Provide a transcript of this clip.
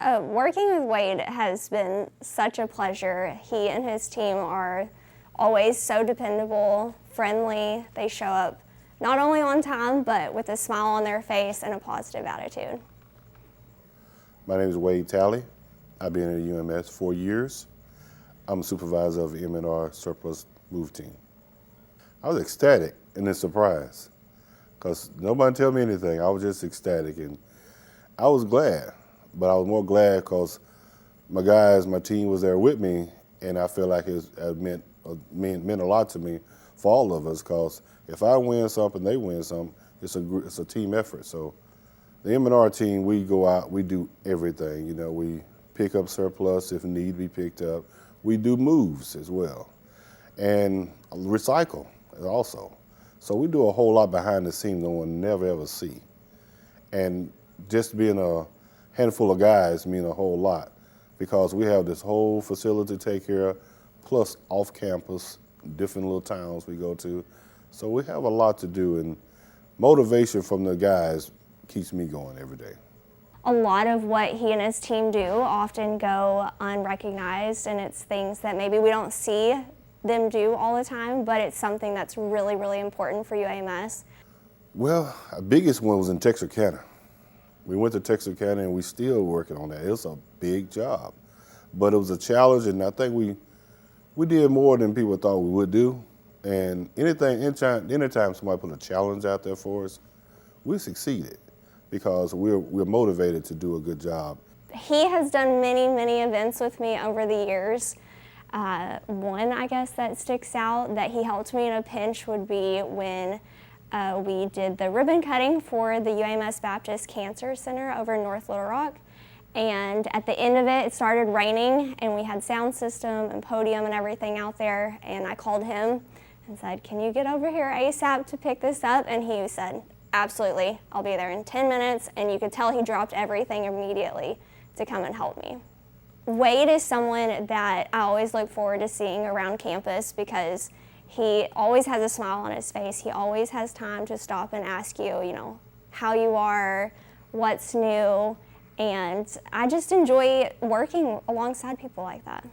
Working with Wade has been such a pleasure. He and his team are always so dependable, friendly. They show up not only on time, but with a smile on their face and a positive attitude. My name is Wade Talley. I've been at UAMS 4 years. I'm a supervisor of the M&R surplus move team. I was ecstatic and then surprised because nobody told me anything. I was just ecstatic, and I was glad, but I was more glad because my guys, my team was there with me, and I feel like it meant a lot to me for all of us, because if I win something, they win something, it's a team effort. So the M&R team, we go out, we do everything. You know, we pick up surplus if need be picked up. We do moves as well, and recycle also. So we do a whole lot behind the scenes no one never ever see. And just being a handful of guys mean a whole lot, because we have this whole facility to take care of, plus off campus, different little towns we go to. So we have a lot to do, and motivation from the guys keeps me going every day. A lot of what he and his team do often go unrecognized, and it's things that maybe we don't see them do all the time, but it's something that's really, really important for UAMS. Well, our biggest one was in Texarkana. We went to Texarkana, and we're still working on that. It was a big job, but it was a challenge, and I think we did more than people thought we would do. And anytime somebody put a challenge out there for us, we succeeded, because we're motivated to do a good job. He has done many, many events with me over the years. One, I guess, that sticks out that he helped me in a pinch would be when we did the ribbon cutting for the UAMS Baptist Cancer Center over in North Little Rock. And at the end of it, it started raining, and we had sound system and podium and everything out there. And I called him and said, "Can you get over here ASAP to pick this up?" And he said, "Absolutely, I'll be there in 10 minutes. And you could tell he dropped everything immediately to come and help me. Wade is someone that I always look forward to seeing around campus, because he always has a smile on his face. He always has time to stop and ask you, how you are, what's new. And I just enjoy working alongside people like that.